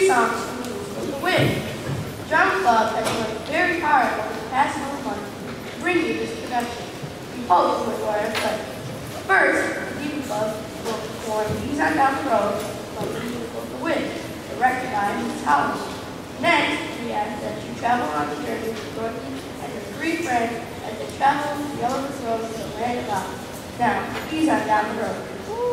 songs from the wind. The Drum Club has worked very hard over the past month to bring you this production. We hope you enjoy our play. First, the Beaver Club will perform These On Down the Road from the musical The Wind, directed by Mrs. Holland. Next, we ask that you travel on the journey with Dorothy and her three friends as they travel the yellow road to the land of Oz. Now, These On Down the Road. Oh,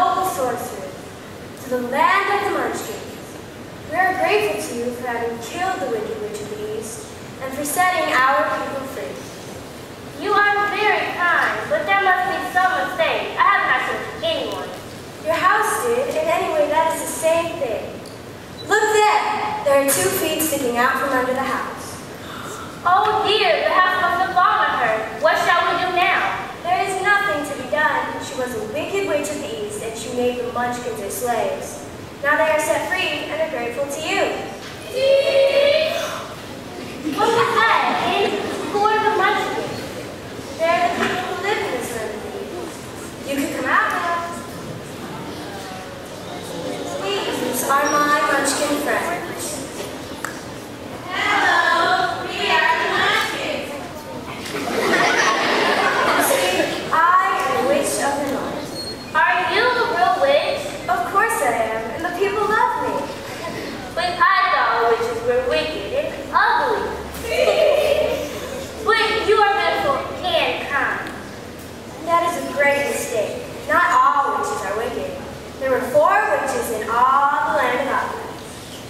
noble sorcerer, to the land of the Munchkins. We are grateful to you for having killed the Wicked Witch of the East and for setting our people free. You are very kind, but there must be some mistake. I have not killed anyone. Your house did, and anyway, that is the same thing. Look there! There are 2 feet sticking out from under the house. Oh dear, the house must have fallen on her. What shall we do now? There is nothing to be done. She was a wicked witch of the East, and she made the Munchkins her slaves. Now they are set free and are grateful to you. What was that? And who are the Munchkins? They're the people who live in this land of the East. You can come out now. These are my Munchkin friends. Hello, we are the Munchkins. See, I am the witch of the North. Are you the real witch? Of course I am, and the people love me. But I thought witches were wicked and ugly. But you are beautiful and kind. That is a great mistake. Not all witches are wicked. There were 4 witches in all the land of Brookwood.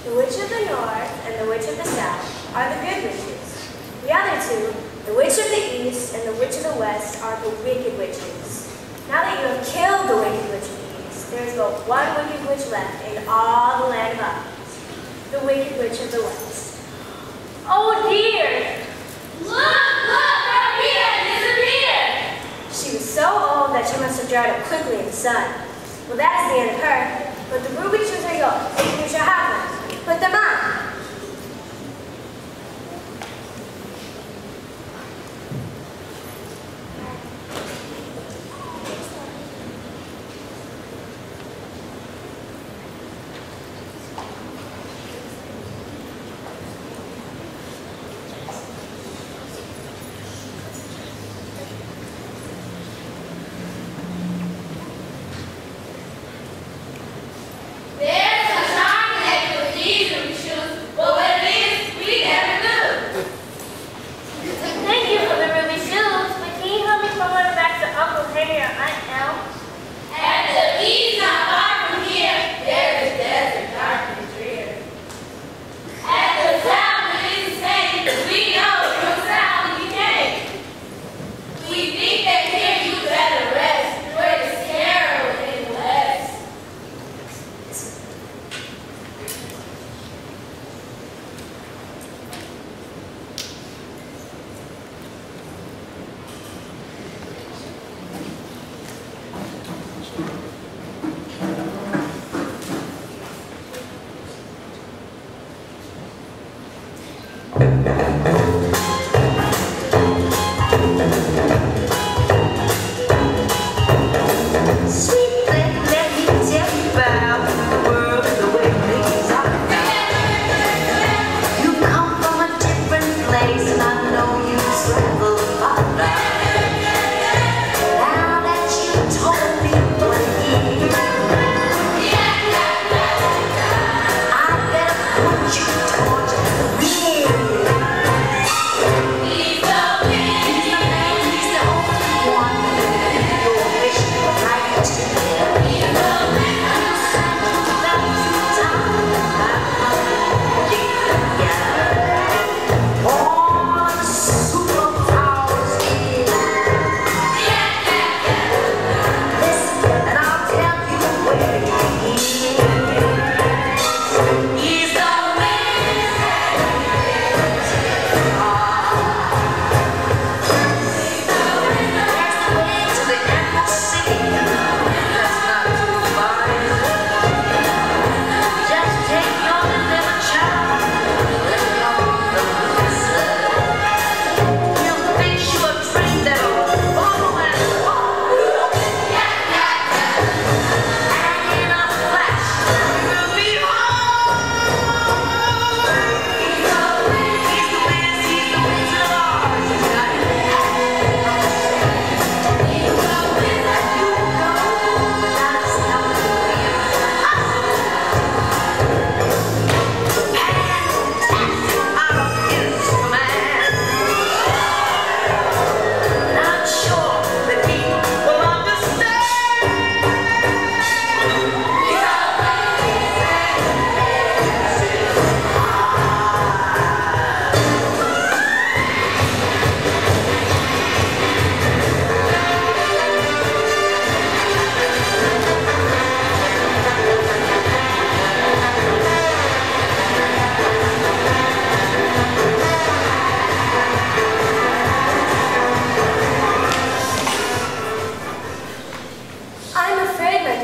The witch of the north and the witch of the south are the good witches. The other 2, the witch of the east and the witch of the west, are the wicked witches. Now that you have killed the wicked witch of the east, there is but 1 wicked witch left in all the land of Brookwood, the wicked witch of the west. Oh dear! Look, Happy has disappeared. She was so old that she must have dried up quickly in the sun. Well, that is the end of her. But the ruby shoes are yours. You shall have them. Put them on. There's a charm connected with these ruby shoes, but what it is, we never knew. Thank you for the ruby shoes, but can you help me from running back to Uncle Henry or Aunt Elle? At the east, not far from here, there is desert, dark and drear. At the south, it is the same. We know from south you came. We think that here you better rest, where the sparrow in the west. Sweet thing, let me tell you about the world and the way things are. You come from a different place, and I know you travel far. Now that you told me what it is, I better put you towards the real.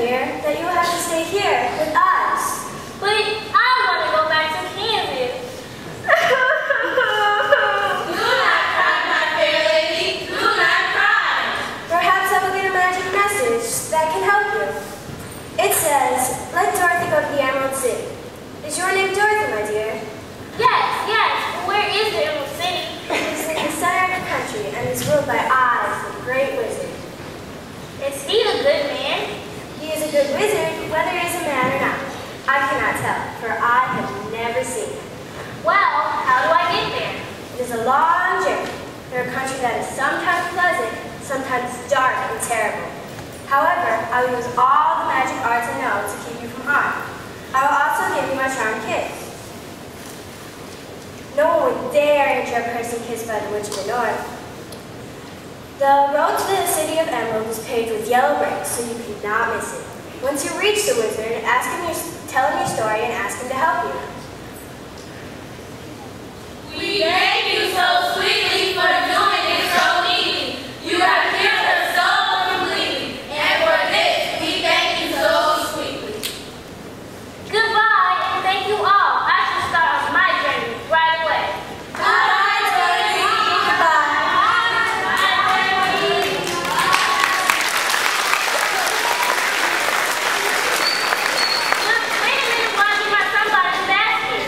dear, that you will have to stay here with us. But I want to go back to Kansas. Do not cry, my fair lady. Do not cry. Perhaps I will get a magic message that can help you. It says, let Dorothy go to the Emerald City. Is your name Dorothy, my dear? Yes, yes. But where is the Emerald City? It is in the center of the country and is ruled by Oz, the great wizard. Is he a good man? He is a good wizard, whether he is a man or not. I cannot tell, for I have never seen him. Well, how do I get there? It is a long journey through a country that is sometimes pleasant, sometimes dark and terrible. However, I will use all the magic arts I know to keep you from harm. I will also give you my charmed kiss. No one would dare enter a person kissed by the Witch of the North. The road to the city of Emerald is paved with yellow bricks, so you cannot miss it. Once you reach the wizard, tell him your story and ask him to help you. We thank you so sweetly for doing it so neatly. You have cured her soul completely, and for this we thank you so sweetly. Goodbye, and thank you all. I should start on my journey right away. Bye, Dorothy. Goodbye. Wait a minute while I get my sunblock in the basket.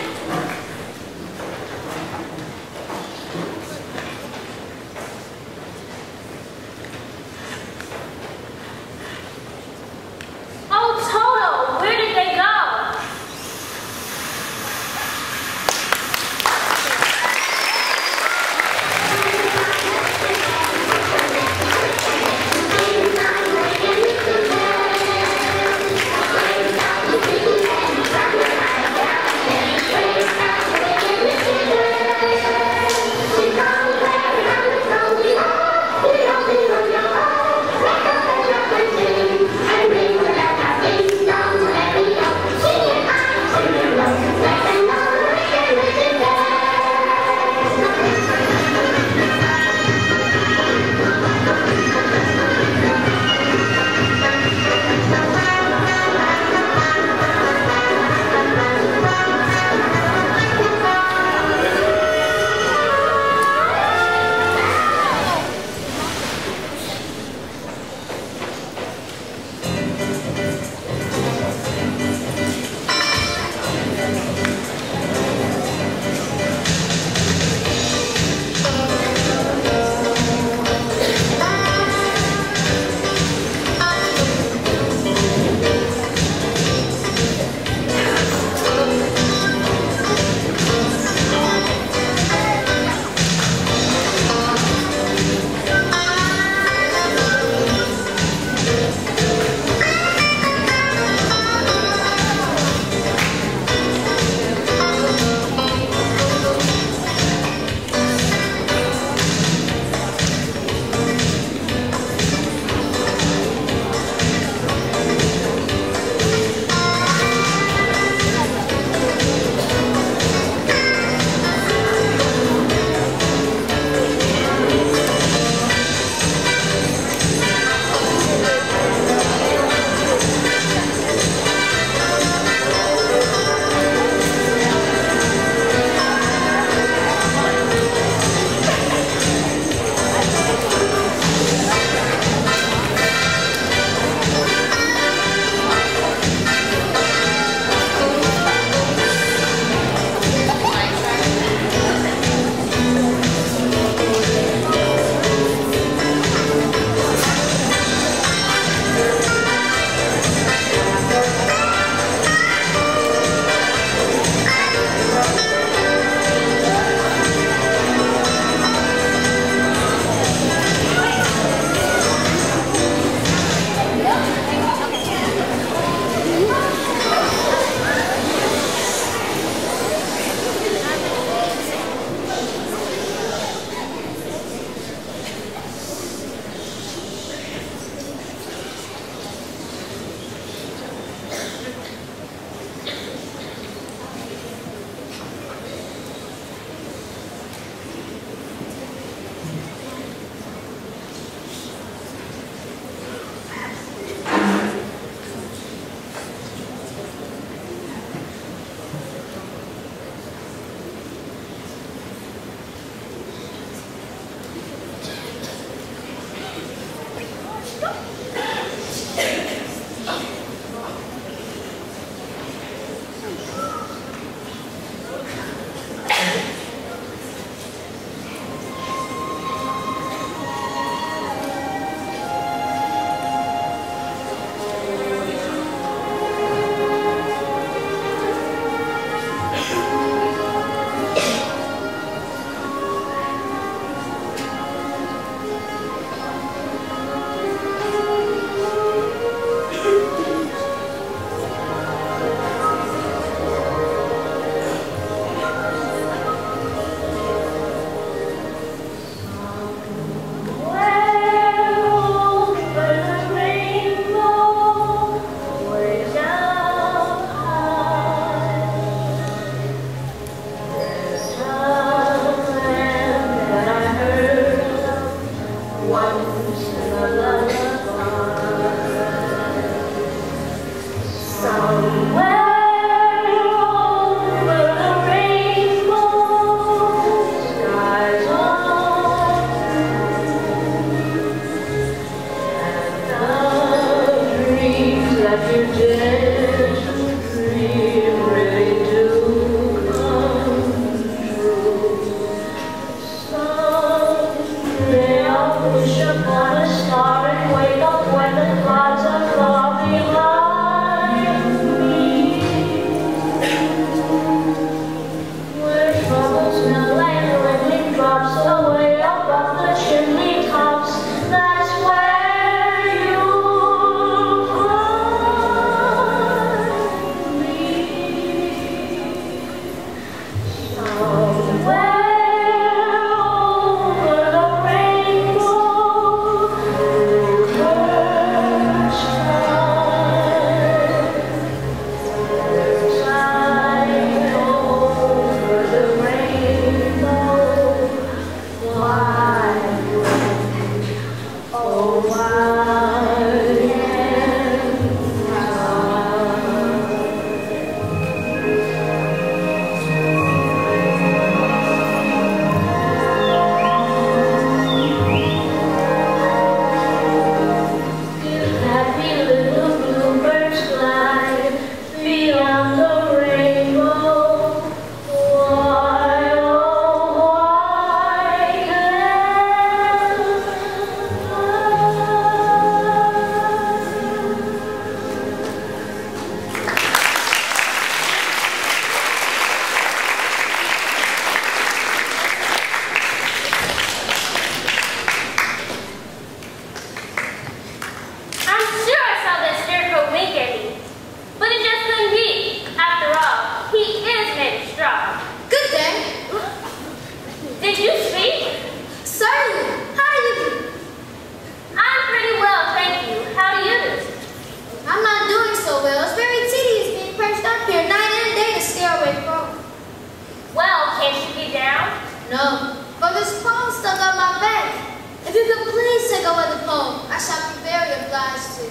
No, but this poem stuck on my back. If you could please take away the poem, I shall be very obliged to.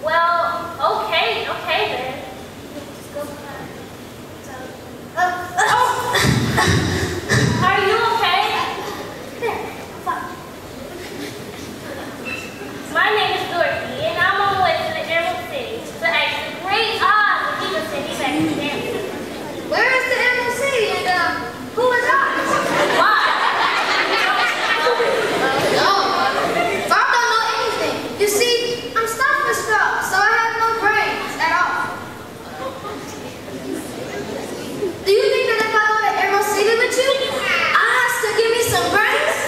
Well, okay then. Just go back. Are you okay? There, I'm fine. My name is Dorothy, and I'm on the way to the Emerald City to ask the great Oz if he can send me back to Stanford. Where is the Emerald City and who is Oz? Why? No, I don't know anything. You see, I'm stuffed with stuff, so I have no brains at all. Do you think that if I go to Emerald City with you, Oz could give me some brains?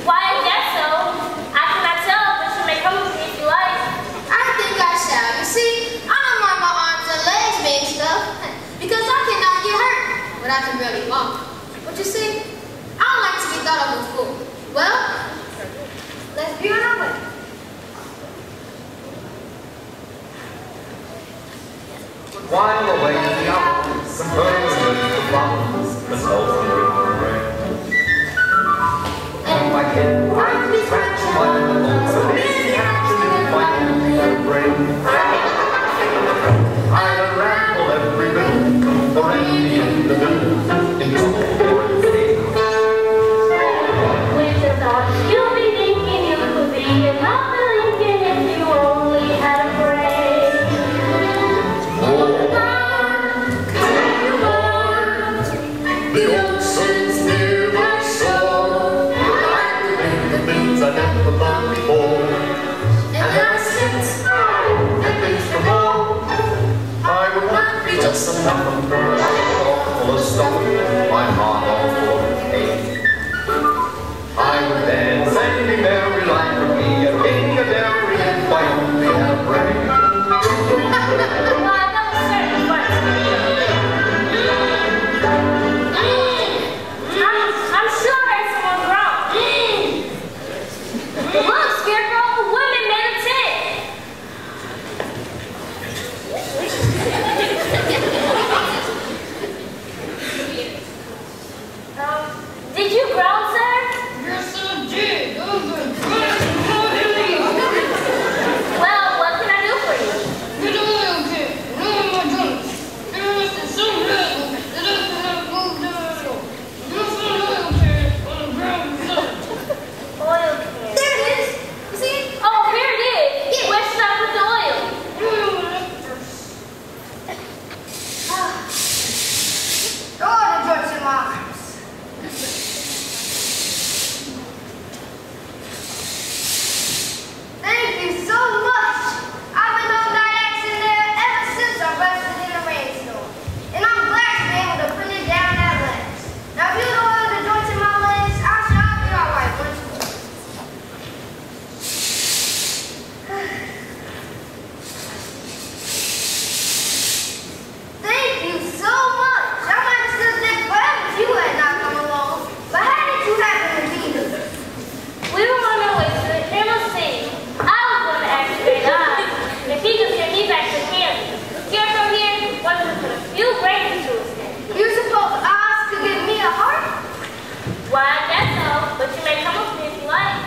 Why, I guess so. I cannot tell, but you may come with me if you like. I think I shall. You see, I don't mind my arms and legs being stuffed because I cannot get hurt, but I can barely walk. But you see, I don't like to be thought of as a fool. Well, let's be on our way. While away the owls, the birds with the flowers, the sulphur with the rain. And my head might be scratched by the bones, so it's actually quite the brain. I'd ramble every bit, for any in the middle, in trouble or in pain. With the thought you'll be thinking you could be another Lincoln if you only had a brain. The ocean's never shore, like the things I never thought before. And ever since I think for more, I would not be just a nothing girl, full of stuff, my heart all full of pain. I would dance and be merry like a bee, a king of every if I only had a brain. Why, that was certainly fun for me. I'm sure I heard someone groan. Look, Scarecrow, women made a tent. Did you groan, sir? Yes, I did. Well, what can I do for you? Get a little kid. No more donuts. There is some little that doesn't have moved down. Just a little kid on the ground floor. Oil can. There it is. You see it? Oh, here it is. Yeah. Where's the stuff with the oil? Oh, the joints in my arms. Thank you so much. I've been on that action there ever since I rested in a rainstorm. And I'm glad to be able to put it down at last. Now, if you don't want the joints in my legs, I shall be all right once more. Thank you so much. I might have stood there forever if you had not come along. But how did you happen to be here? We were on our way to the Emerald City. I was going to ask Great Oz if he could send me back to Kansas. Scarecrow here wanted to put a few brains into his head. You suppose Oz could give me a heart? Why, I guess so, but you may come with me if you like.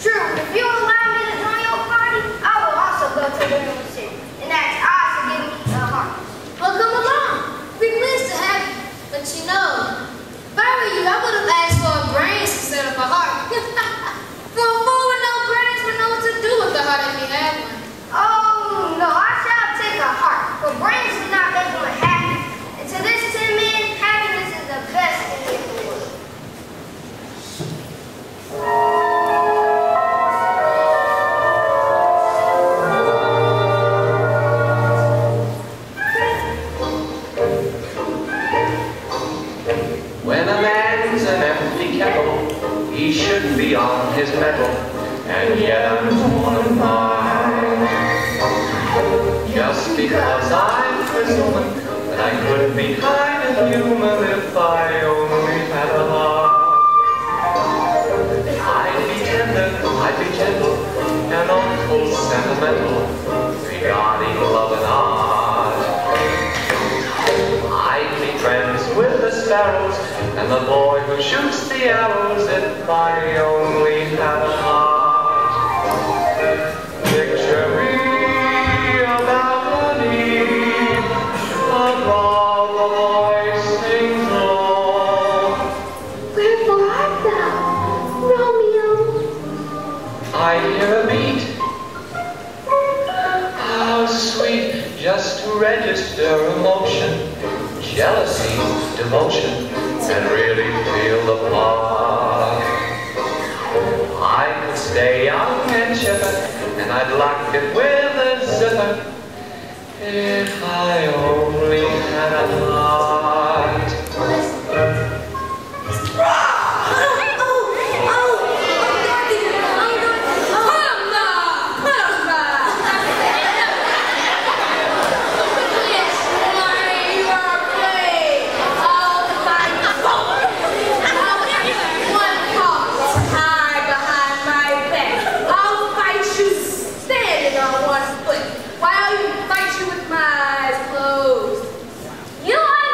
True. If you allow me to join your party, I will also go to the Emerald City and ask Oz to give me a heart. Well, come along. We're pleased to have you. But you know, if I were you, I would have asked for a brains instead of a heart. For a fool with no brains would know what to do with the heart if he had one. Oh, no, I shall take a heart. For brains do not make one happy. And to this tin man, happiness is the best thing in the world. When a man's an empty kettle, he should be on his mettle, and yet I'm torn apart. Just because I'm presuming that I could be kind and human if I only had a heart. I'd be tender, I'd be gentle, and awful sentimental regarding love and art. I'd be friends with the sparrows, and and the boy who shoots the arrows, if I only had a heart. Picture me a balcony, above the voice sings low. Wherefore art thou, Romeo? I hear a beat. How sweet, just to register emotion, jealousy, devotion, and really feel the part. I could stay young and chipper, and I'd lock it with a zipper, if I only had a heart. While you fight you with my eyes closed. You are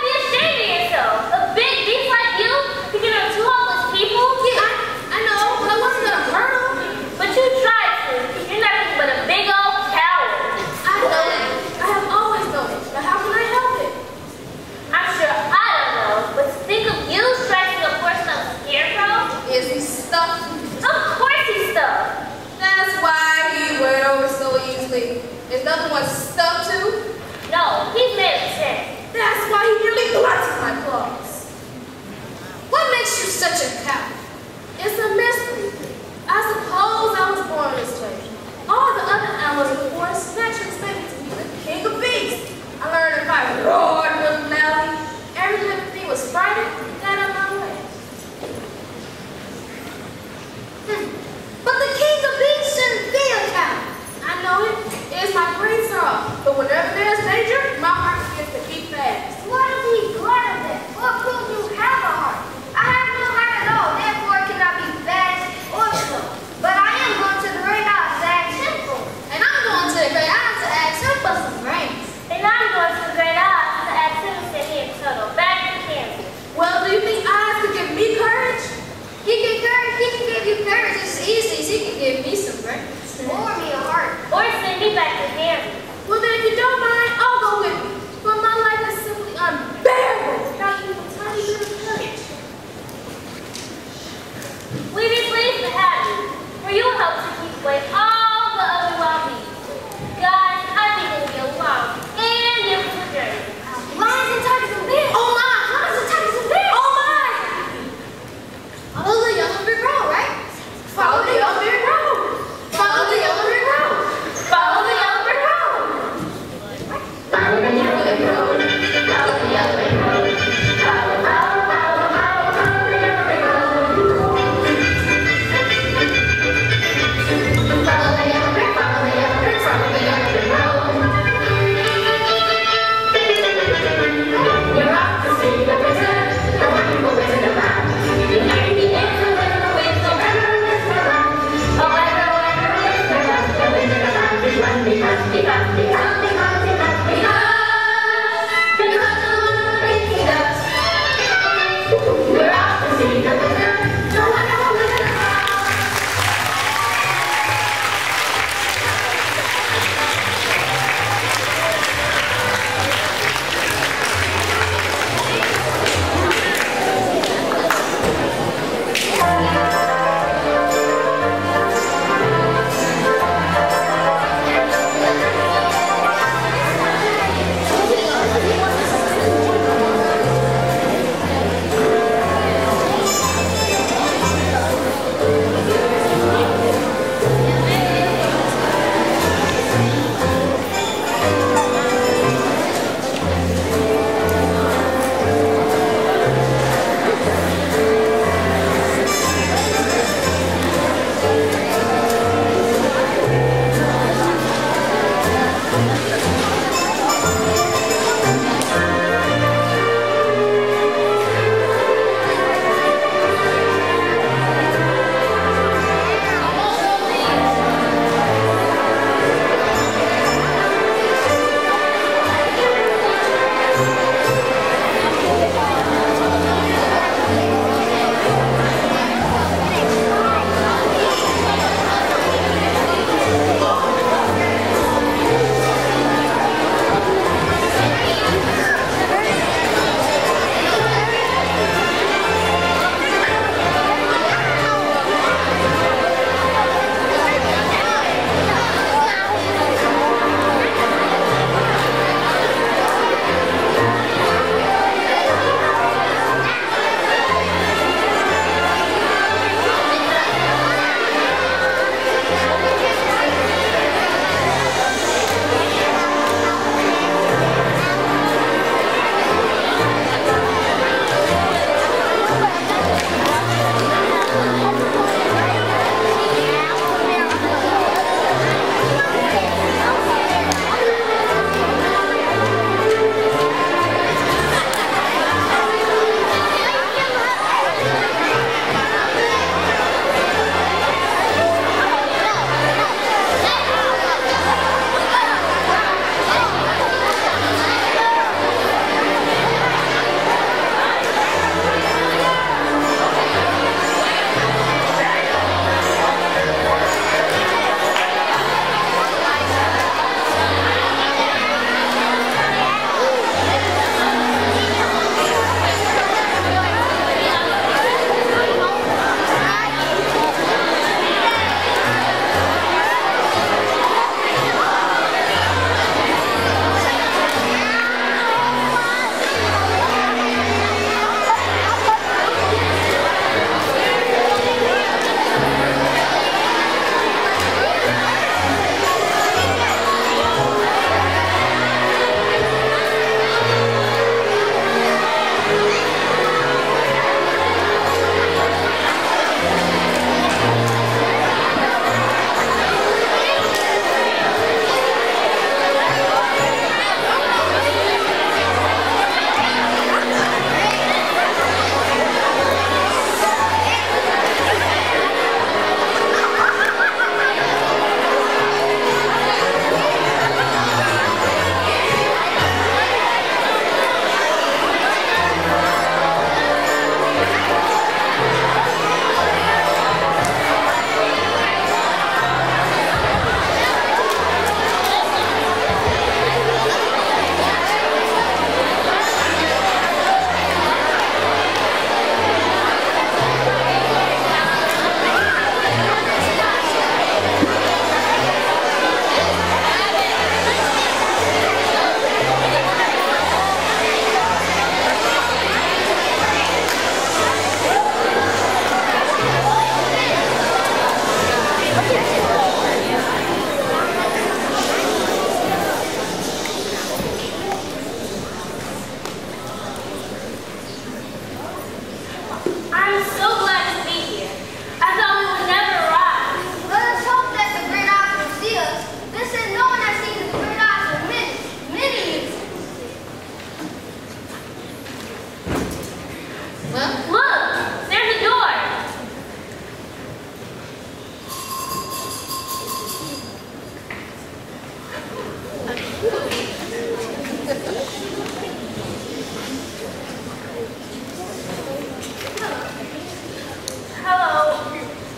Hello.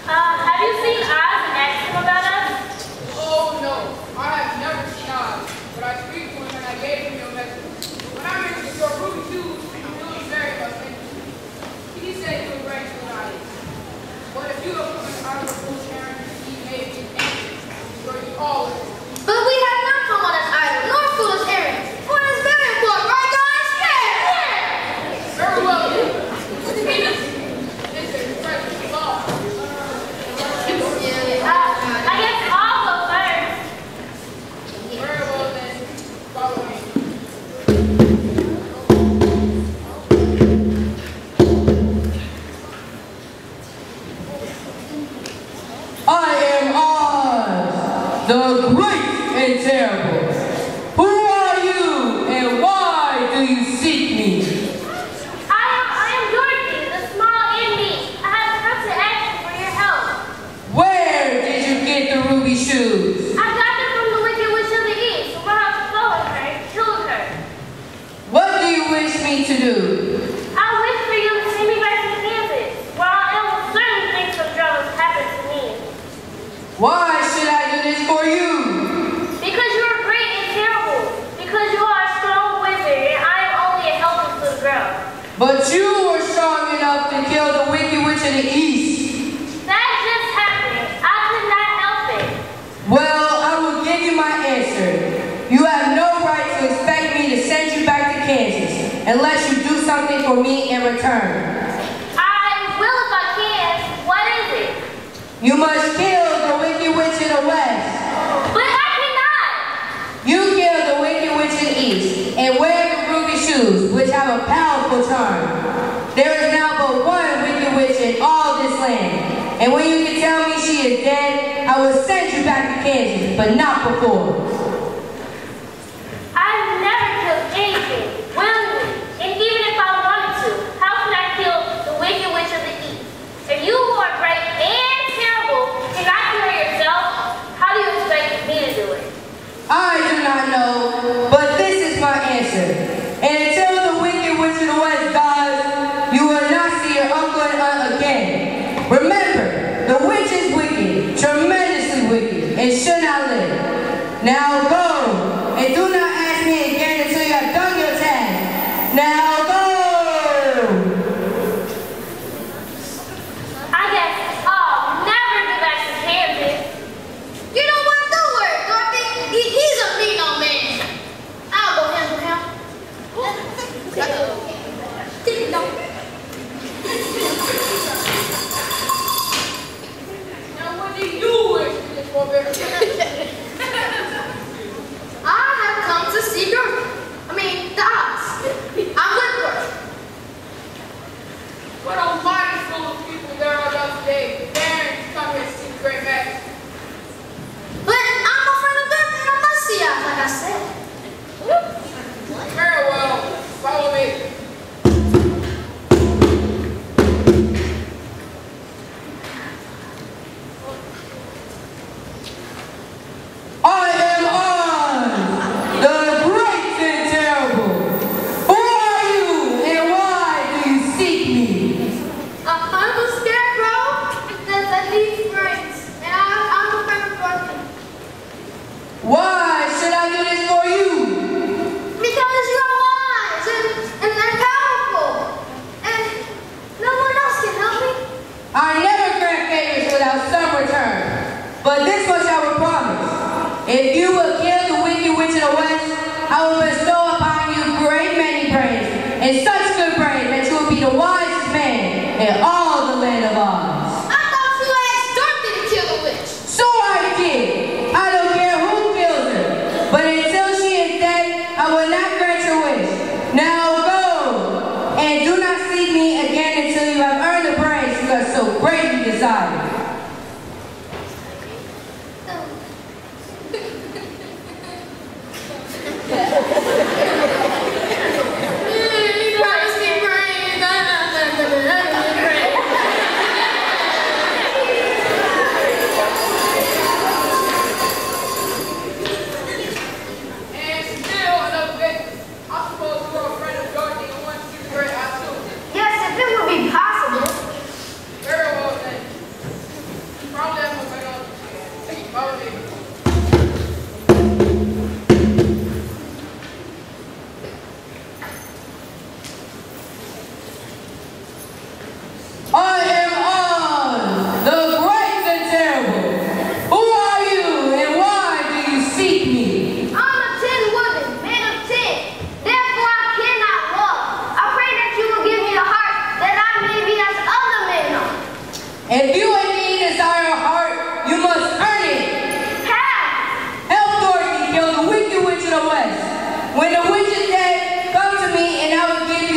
Have you seen Oz and asked him about us? Oh no, I have never seen Oz, but I speak to him and I gave him your message. When I mentioned your ruby shoes, I'm really very much interested. He said he would bring to an audience. But if you have come out of the full Karen, he may be angry, for you always. But we have not come on an idle nor foolish errand. For it is very important, right, guys? Yeah! Very well then. This is precious law. I guess I'll go first. Very well then. Follow me. I am Oz, the great and terrible. Who are you and why do you seek me? I am Dorothy, the small and me. I have come to ask you for your help. Where did you get the ruby shoes? I got them from the Wicked Witch of the East, who went out to follow her and killed her. What do you wish me to do? I wish for you to send me back to Kansas, where I will certainly think some trouble has happened to me. Why should I do this for you? Because you are great and terrible. Because you are a strong wizard and I am only a helpless little girl. But you were strong enough to kill the Wicked Witch of the East. That just happened. I could not help it. Well, I will give you my answer. You have no right to expect me to send you back to Kansas unless you do something for me in return. I will if I can. What is it? You must kill the Wicked Witch in the West. But I cannot. You kill the Wicked Witch in the East and wear the ruby shoes, which have a powerful charm. There is now but one Wicked Witch in all this land. And when you can tell me she is dead, I will send you back to Kansas, but not before. I've never killed anything, willingly. And even if I wanted to, how can I kill the Wicked Witch of the East? If you who are great and terrible cannot kill yourself, how do you expect me to do it? I do not know, but this is my answer. And until the Wicked Witch of the West dies, you will not see your uncle and aunt again. Remember, the witch is wicked, tremendously wicked, and should not live. Now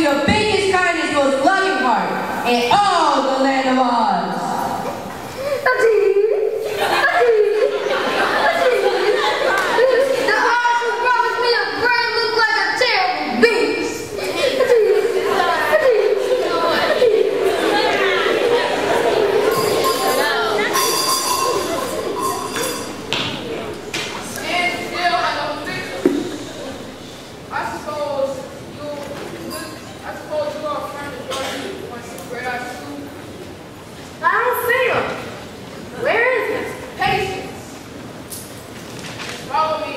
the biggest, kindest, most loving heart in all the land of Oz. The Oz who promised me a brain looked like a terrible beast. And still I don't fix it. I suppose you are a friend of yours want some bread out of school. I don't see him. Where is he? Patience. Follow me.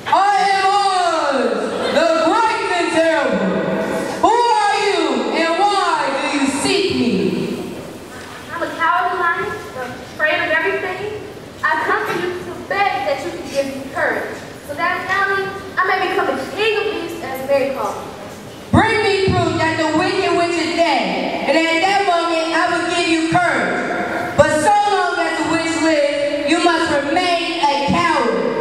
I am Oz, the great and terrible. Who are you and why do you seek me? I'm a cowardly lion, afraid of everything. I come to you to beg that you can give me courage, so that finally I may become a king of beasts, as Mary called me. Bring me proof that the wicked witch is dead, and at that moment I will give you courage. But so long as the witch lives, you must remain a coward.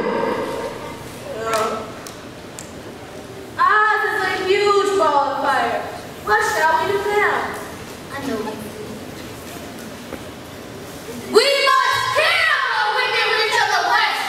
Oz is a huge ball of fire. What shall we do now? I know you. We must kill the wicked witch of the West.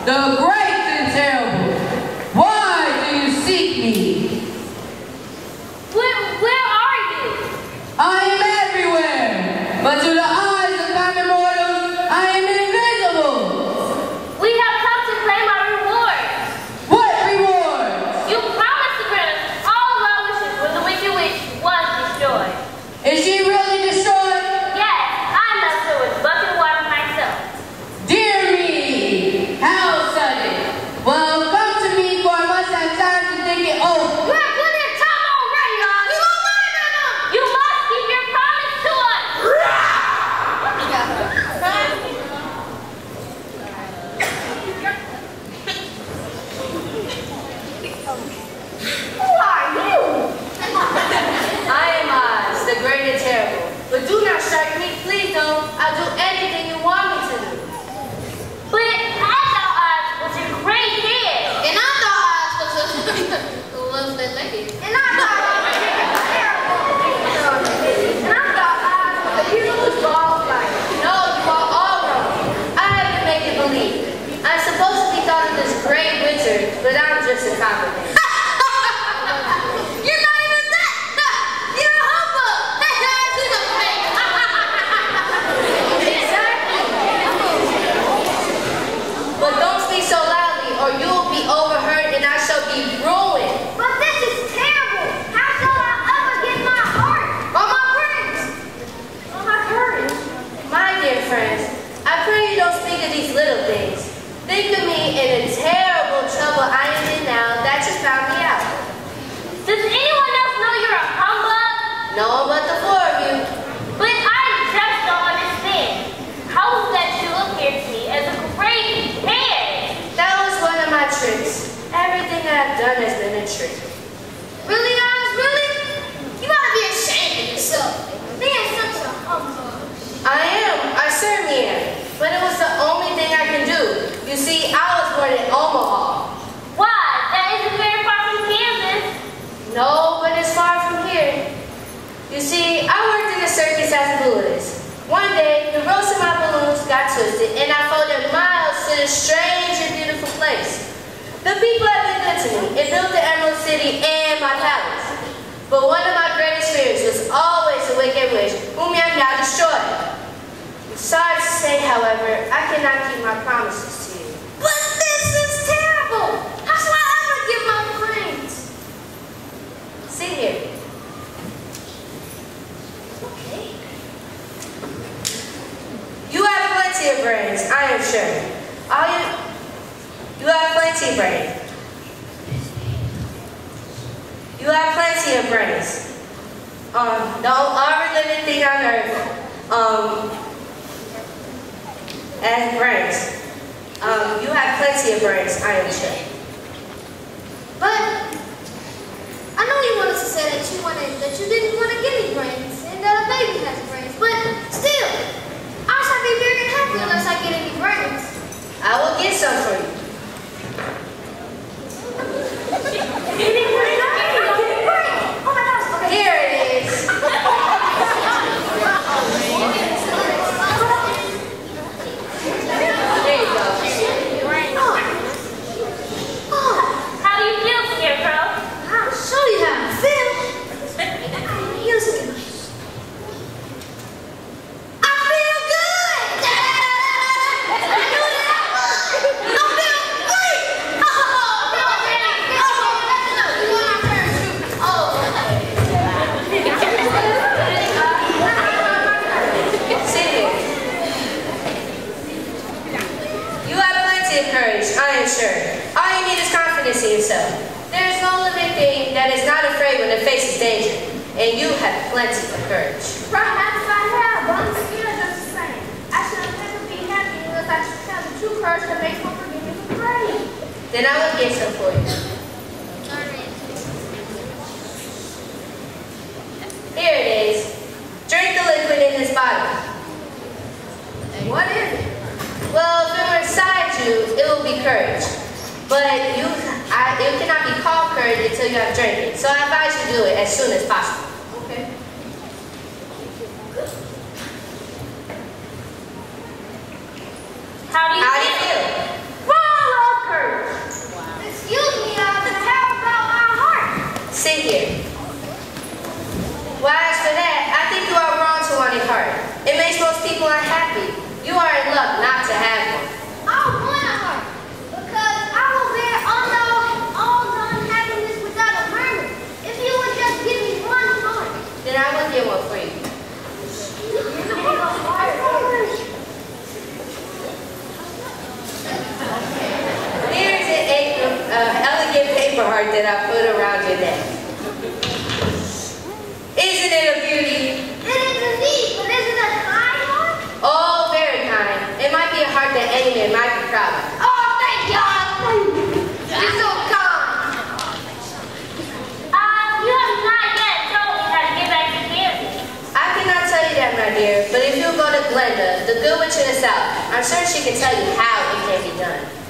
the great and terrible, why do you seek me? Where are you? I am everywhere, but to the eyes of common mortals, I am invisible. We have come to claim our reward. What reward? You promised to grant us all of our wishes when the wicked witch was destroyed. Is she really destroyed? Yes, I left her with bucket water myself. Dear me, how sudden. Well, come to me, for I must have time to think it over. We're putting your time already, on. You won't learn them. You must keep your promise to us. Who are you? I am Oz, the great and terrible. But do not strike me, please don't. I'll do anything you want me to do. But I thought Oz was your great head. And I thought Oz was a lovely lady. And I thought Oz was terrible. And I thought Oz was a huge ball of light. No, you are all wrong. I have to make it believe. I'm supposed to be thought of this great wizard, but I'm just a common man. You're not even that. You're a humbug. Exactly. But don't speak so loudly, or you will be overheard and I shall be ruined. But this is terrible. How shall I ever get my heart or my friends or my courage? My dear friends, I pray you don't speak of these little things. Think of me in the terrible trouble I am in now that you found me out. Does anyone else know you're a humbug? No one but the four of you. But I just don't understand. How is that you appear to me as a great head? That was one of my tricks. Everything I've done has been a trick. Really, Oz? Really? You ought to be ashamed of yourself. Being such a humbug. I am. I certainly am. But it was the only thing I can do. You see, I was born in Omaha. Why? That isn't very far from Kansas. No, but it's far from here. You see, I worked in a circus as a balloonist. One day, the ropes in my balloons got twisted, and I floated miles to this strange and beautiful place. The people have been good to me. It built the Emerald City and my palace. But one of my greatest fears was always the wicked witch, whom I have now destroyed. Sorry to say, however, I cannot keep my promises to you. But this is terrible. How shall I ever get my friends? Sit here. Okay. You have plenty of brains, I am sure. You have plenty of brains. You have plenty of brains. The only living thing on earth, has brains. You have plenty of brains, I am sure. But I know you wanted to say that you didn't want to give me brains and that a baby has brains. But still, I shall be very happy unless I get any brains. I will get some for you. Oh my gosh, okay. Here it is. There you go. How do you feel, Scarecrow? I'll show you how I feel. Use it. I feel good. I feel great. Sit here. You have plenty of courage, I am sure. All you need is confidence in yourself. There is no living thing that is not afraid when it faces danger, and you have plenty of courage. Perhaps I have, but I'm scared just the same. I shall never be happy unless I have the true courage that makes my forgiveness afraid. Then I will get some for you. Here it is. Drink the liquid in this bottle. What is it? Well, if it were inside you, it will be courage. But it cannot be called courage until you have drank it. So I advise you do it as soon as possible. Okay. How do you How do you feel? feel? Roll paper heart that I put around your neck. Isn't it a beauty? It is indeed, but isn't it a kind one? Oh, very kind. It might be a heart that any man might be proud of. Oh, thank God! You're so kind. You have not yet told me how to get back to Kansas. I cannot tell you that, my dear, but if you'll go to Glenda, the good witch in the south, I'm sure she can tell you how it can be done.